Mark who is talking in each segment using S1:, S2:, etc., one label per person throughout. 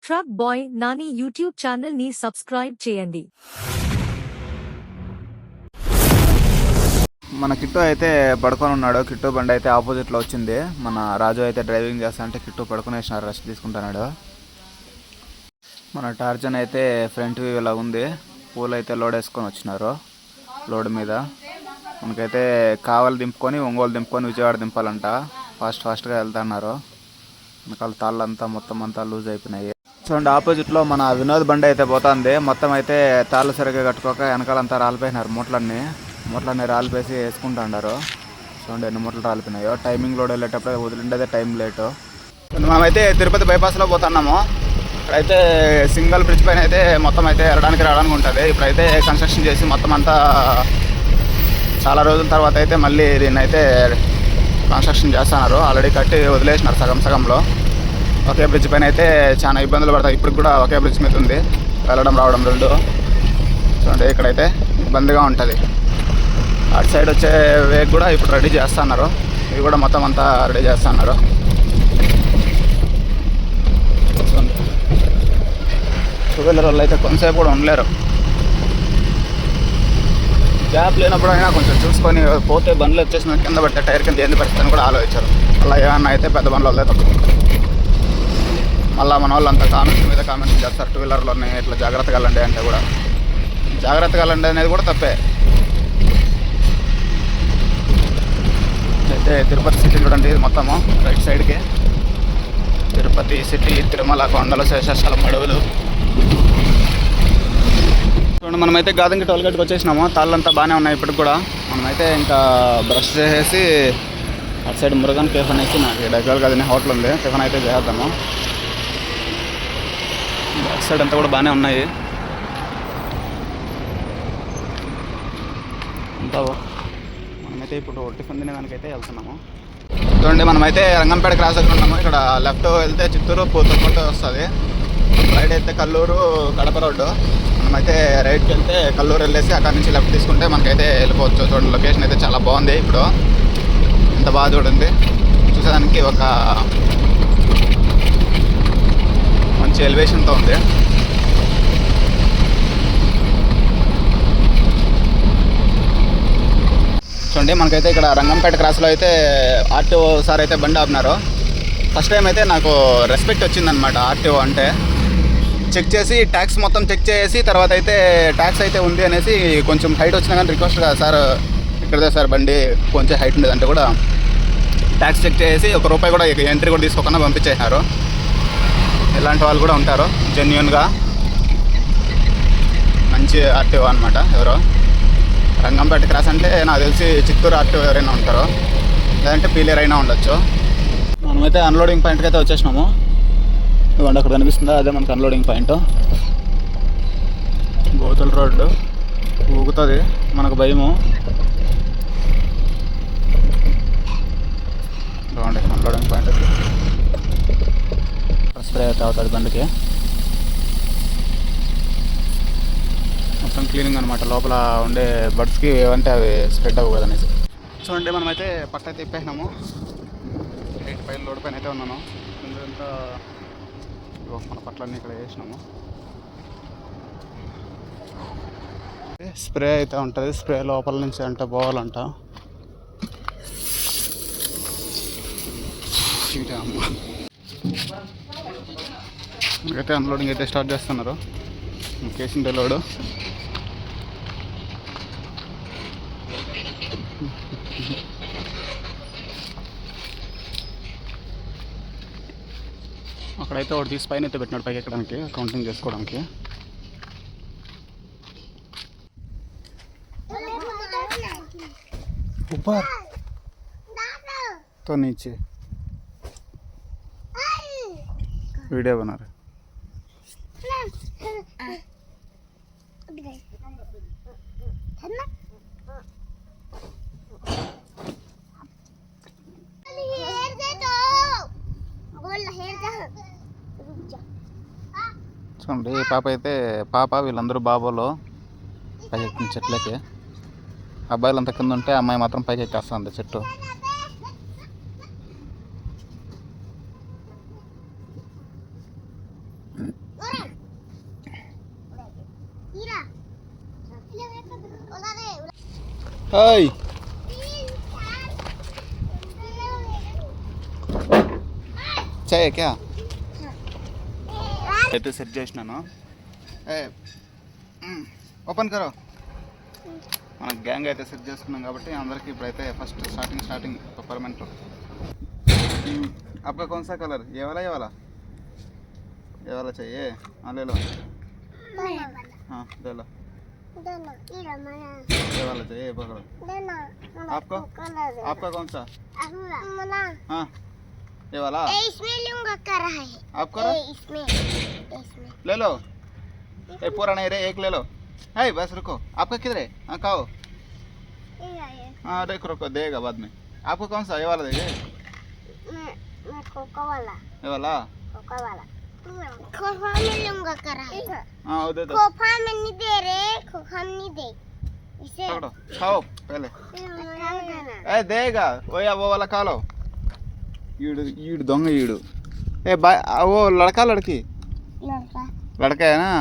S1: Truck boy Nani YouTube channel ని subscribe చేయండి.
S2: మన కిట్టు అయితే పడుకొని ఉన్నాడు. కిట్టు బండి అయితే ఆపోజిట్లో వచ్చింది. మన రాజు అయితే డ్రైవింగ్ చేస్తా అంటే కిట్టు పడుకునేసినారు, రెస్ట్ తీసుకుంటున్నాడు. మన టార్జన్ అయితే ఫ్రంట్ వ్యూ ఇలా ఉంది. పూలు అయితే లోడ్ వేసుకొని వచ్చినారు. లోడ్ మీద మనకైతే కావాలి దింపుకొని ఒంగోలు దింపుకొని విజయవాడ దింపాలంట. ఫాస్ట్గా వెళ్తున్నారు. వెనకాల తాళ్ళంతా మొత్తం అంతా లూజ్ అయిపోయినాయి. చూడండి, ఆపోజిట్లో మన వినోద్ బండి అయితే పోతుంది. మొత్తం అయితే తాళ్ళు సరిగ్గా కట్టుకోక వెనకాలంతా రాలిపోయినారు. మూటలన్నీ రాలిపేసి వేసుకుంటున్నారు. చూడండి ఎన్ని మూటలు రాలిపోయినాయో. టైమింగ్ లోడ్ వెళ్ళేటప్పుడు వదిలిండేదే టైం లేటు. మనమైతే తిరుపతి బైపాస్లో పోతున్నాము. ఇక్కడైతే సింగల్ బ్రిడ్జ్ పైన అయితే మొత్తం అయితే రావడానికి ఉంటుంది. ఇప్పుడైతే కన్స్ట్రక్షన్ చేసి మొత్తం అంతా చాలా రోజుల తర్వాత అయితే మళ్ళీ దీన్ని అయితే కన్స్ట్రక్షన్ చేస్తున్నారు. ఆల్రెడీ కట్టి వదిలేసినారు సగంలో. ఒకే బ్రిడ్జ్ పైన అయితే చాలా ఇబ్బందులు పడతాయి. ఇప్పుడు కూడా ఒకే బ్రిడ్జ్ మీద ఉంది వెళ్ళడం రావడం రెండు. చూడండి ఇక్కడైతే ఇబ్బందిగా ఉంటుంది. అటు సైడ్ వచ్చే వే కూడా ఇప్పుడు రెడీ చేస్తున్నారు. ఇవి కూడా మొత్తం అంతా రెడీ చేస్తున్నారు. టూ వీలర్ వాళ్ళు అయితే కొంతసేపు కూడా ఉండలేరు. గ్యాప్ లేనప్పుడు అయినా కొంచెం చూసుకొని పోతే బండ్లు వచ్చేసిన కింద పడితే టైర్ కింద ఏంది పరిస్థితిని కూడా ఆలోచించారు. అలా ఏమన్నా అయితే పెద్ద బండ్లు వల్లే తప్పు. మళ్ళీ మన వాళ్ళు అంతా కామెంట్స్ మీద కామెంట్స్ చేస్తారు. టూ వీలర్లోనే ఇట్లా జాగ్రత్తగా వెళ్ళండి అంటే కూడా జాగ్రత్తగా వెళ్ళండి అనేది కూడా తప్పే. అయితే తిరుపతి సిటీ చూడండి మొత్తము రైట్ సైడ్కి. తిరుపతి సిటీ, తిరుమల కొండలు, శేషాచలం అడవులు. చూడండి మనమైతే గాదంగి టోల్గేట్కి వచ్చేసినాము. తాళ్ళంతా బాగానే ఉన్నాయి ఇప్పటికి కూడా. మనమైతే ఇంకా బ్రష్ చేసేసి అటు సైడ్ మురుగన్ కేఫ్ అనేసి నాకు దగ్గర గదిని హోటల్ ఉంది. టిఫిన్ అయితే చేద్దాము. బ్యాక్ సైడ్ అంతా కూడా బాగానే ఉన్నాయి. అంతా మనమైతే ఇప్పుడు టిఫిన్ తినేదానికైతే వెళ్తున్నాము. చూడండి మనమైతే రంగంపేట క్రాస్ దగ్గర ఉన్నాము. ఇక్కడ లెఫ్ట్ వెళ్తే చిత్తూరు పూతలపట్టు వస్తుంది. రైట్ అయితే కల్లూరు కడప రోడ్డు. మనమైతే రైట్కి వెళ్తే కల్లూరు వెళ్ళేసి అక్కడ నుంచి లెఫ్ట్ తీసుకుంటే మనకైతే వెళ్ళిపోవచ్చు. చూడండి లొకేషన్ అయితే చాలా బాగుంది. ఇప్పుడు ఎంత బాగా చూడండి. చూసేదానికి ఒక మంచి ఎలివేషన్తో ఉంది. చూడండి మనకైతే ఇక్కడ రంగంపేట క్రాస్లో అయితే ఆర్టీఓ సార్ అయితే బండి ఆపినారు. ఫస్ట్ టైం అయితే నాకు రెస్పెక్ట్ వచ్చిందనమాట. ఆర్టీఓ అంటే చెక్ చేసి ట్యాక్స్ మొత్తం చెక్ చేసి తర్వాత అయితే ట్యాక్స్ అయితే ఉంది అనేసి కొంచెం హైట్ వచ్చినా కానీ రిక్వెస్ట్గా సార్ ఇక్కడదే సార్ బండి కొంచెం హైట్ ఉండేదంటే కూడా ట్యాక్స్ చెక్ చేసి ₹1 కూడా ఎంట్రీ కూడా తీసుకోకుండా పంపించేసినారు. ఇలాంటి వాళ్ళు కూడా ఉంటారు జెన్యున్గా. మంచి ఆర్టీఓ అనమాట. ఎవరో రంగంపేట క్రాస్ అంటే నాకు తెలిసి చిత్తూరు ఆర్టీఓ ఎవరైనా ఉంటారో, లేదంటే పీలేరు అయినా ఉండొచ్చు. మనమైతే అన్లోడింగ్ పాయింట్కి అయితే వచ్చేసినాము. ఇవ్వండి అక్కడ కనిపిస్తుందా, అదే మనకు అన్లోడింగ్ పాయింట్. గోతుల రోడ్డు ఊగుతుంది, మనకు భయము. ఇవ్వండి అన్లోడింగ్ పాయింట్. స్ప్రే అయితే అవుతుంది బండికి. మొత్తం క్లీనింగ్ అనమాట. లోపల ఉండే బర్డ్స్కి ఏమంటే అవి స్ప్రెడ్ అవ్వదు కదనేసి. చూడండి మనమైతే పట్ట అయితే ఇప్పేసినాము. 8 పైన లోడ్ పైన అయితే ఉన్నాను. ఇంకంతా మన పట్లన్నీ ఇక్కడ వేసినాము. స్ప్రే అయితే ఉంటుంది. స్ప్రే లోపల నుంచి అంటే పోవాలంట. మనకైతే అన్లోడింగ్ అయితే స్టార్ట్ చేస్తున్నారు. కేసిండే లోడు. అక్కడైతే ఒకటి తీసి పైన అయితే పెట్టినాడు పైకి ఎక్కడానికి, కౌంటింగ్ చేసుకోవడానికి. ऊपर तो नीचे वीडियो बना रहे. చూడండి పాప అయితే వీళ్ళందరూ బాబోలో పైకి ఎక్కిన చెట్లకి. అబ్బాయిలు అంత కింద ఉంటే అమ్మాయి మాత్రం పైకి ఎక్కేస్తుంది చెట్టు. ఓయ్ చాయ్ క్యా అయితే సెట్ చేసినాను. ఓపెన్ కరో. మన గ్యాంగ్ అయితే సెట్ చేసుకున్నాం కాబట్టి అందరికి ఇప్పుడైతే ఫస్ట్ స్టార్టింగ్ పెప్పర్మెంట్. आपका कौन सा कलर? ये वाला ये वाला चाहिए? हाँ ले लो. हाँ ले लो. ये वाला चाहिए, पकड़ो. आपका कौन सा? हाँ ये वाला.
S3: इसमें लूंगा कर रहा है.
S2: आपका
S3: इसमें
S2: ले लो. ये पूरा नहीं रे, एक ले लो. है बस रुको. आपका किधर है? हाँ खाओ. हाँ रुको देगा बाद में. आपको कौन सा? ये वाला देगा.
S3: मैं कोका वाला.
S2: ये वाला.
S3: कोका में लूंगा कर रहा है.
S2: हाँ वो दे दो.
S3: कोफा में नहीं दे रहे, कोफा में नहीं दे. इसे
S2: पकड़ो खाओ पहले. ए देगा वो वाला खा लो. ईड़ दोंगे ईड़. ए वो लड़का लड़की? लड़का है ना.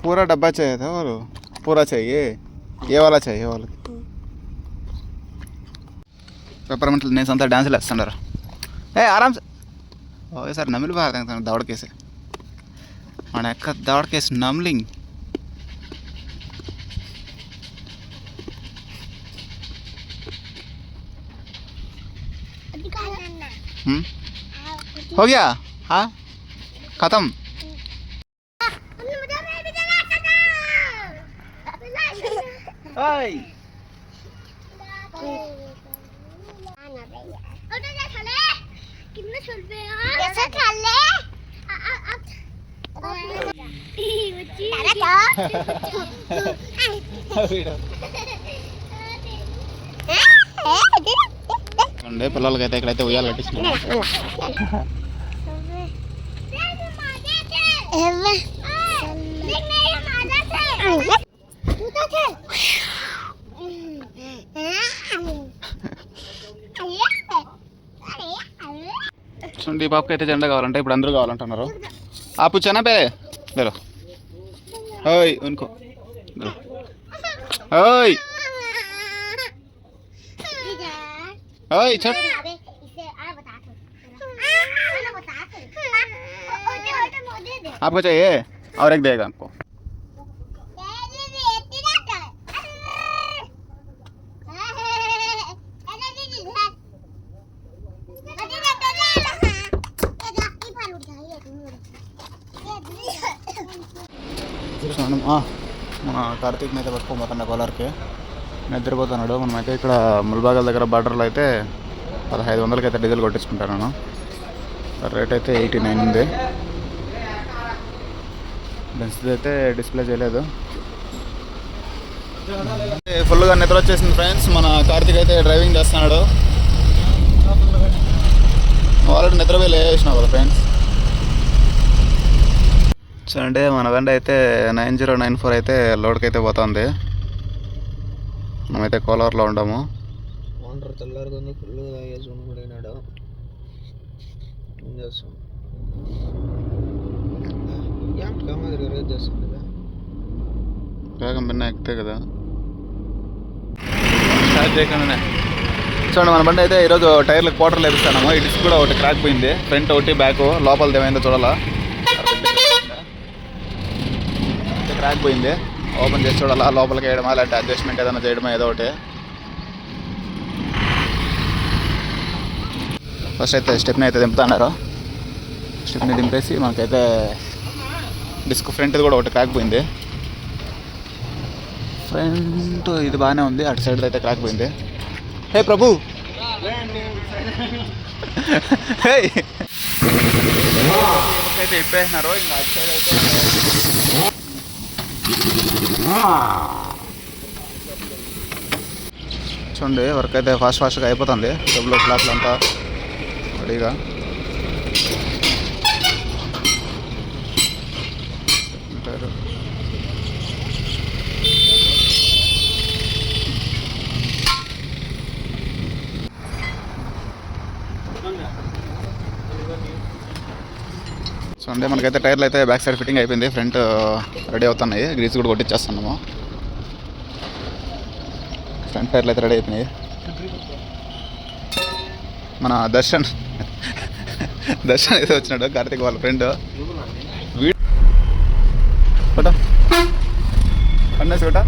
S2: पूरा डब्बा चाहिए था और पूरा चाहिए. ये वाला चाहिए वाला. पेपरमेंट नहीं संता डांस लेस्तांडाరు. ఏ ఆరామ్ సార్ నమిలి బాగా దవడకేసి మన ఎక్క దవడకేసి నమ్లింగ్. हो गया. हाँ खत्म. ओए
S3: कितना चल पे यार कैसे खा ले
S2: అండి పిల్లలకైతే ఇక్కడైతే ఉయ్యాలు కట్టించుకున్నాం. చూడండి ఈ పాపకి అయితే జెండా కావాలంటే ఇప్పుడు అందరూ కావాలంటున్నారు. ఆపు చనా పేరే లేరు. ఓయ్ ఉనుకో. ఓయ్ ఓయ్ చట్. आपको चाहिए और एक देगा आपको. మన కార్తీక్ని అయితే పట్టుకోబోతున్నా కోలార్కి. నిద్రపోతున్నాడు. మనమైతే ఇక్కడ ముల్బాగల్ దగ్గర బార్డర్లో అయితే 1500కి అయితే డీజిల్ కొట్టించుకుంటాను. రేట్ అయితే 89 ఉంది. డెన్సిటీ అయితే డిస్ప్లే చేయలేదు. ఫుల్గా నిద్ర వచ్చేసింది ఫ్రెండ్స్. మన కార్తీక్ అయితే డ్రైవింగ్ చేస్తున్నాడు. ఆల్రెడీ నిద్రపోయి లేసినావు కదా ఫ్రెండ్స్. చూడండి మన బండి అయితే 9094 అయితే లోడ్కి అయితే పోతుంది. మనమైతే కోలార్లో ఉంటాము.
S4: వాటర్ తెల్లారుతుంది. ఫుల్గా తాగేసి పడినాడు. ఏం చేస్తాం?
S2: వేగం భిన్న ఎక్కితే కదా స్టార్ట్ చేయకుండానే. చూడండి మన బండి అయితే ఈరోజు టైర్లకు క్వార్టర్లు వేపిస్తాము. ఈ డిస్క్ కూడా ఒకటి క్రాక్ పోయింది. ఫ్రంట్ ఒకటి బ్యాక్ లోపలది ఏమైందో చూడాలా. క్రాక్ పోయింది. ఓపెన్ చేసి చూడాలా లోపలికి వేయడమా లేదంటే అడ్జస్ట్మెంట్ ఏదైనా చేయడమా ఏదో ఒకటి. ఫస్ట్ అయితే స్టెప్ని అయితే దింపుతున్నారు. స్టెప్ని దింపేసి మనకైతే డిస్క్ ఫ్రంట్ది కూడా ఒకటి క్రాక్ పోయింది. ఫ్రంట్ ఇది బాగానే ఉంది. అటు సైడ్ అయితే క్రాక్ పోయింది. హే ప్రభు అయితే ఇప్పేసినారు. ఇంకా అటు సైడ్ అయితే చూడండి వర్క్ అయితే ఫాస్ట్గా అయిపోతుంది. డబ్బులు ఫ్లాట్లు అంతా రెడీగా. చూడండి మనకైతే టైర్లు అయితే బ్యాక్ సైడ్ ఫిట్టింగ్ అయిపోయింది. ఫ్రంట్ రెడీ అవుతున్నాయి. గ్రీస్ కూడా కొట్టించేస్తున్నాము. ఫ్రంట్ టైర్లు అయితే రెడీ అయిపోయినాయి. మన దర్శన్ అయితే వచ్చినాడు, కార్తీక్ వాళ్ళ ఫ్రెండ్. Photo అన్నేసి photo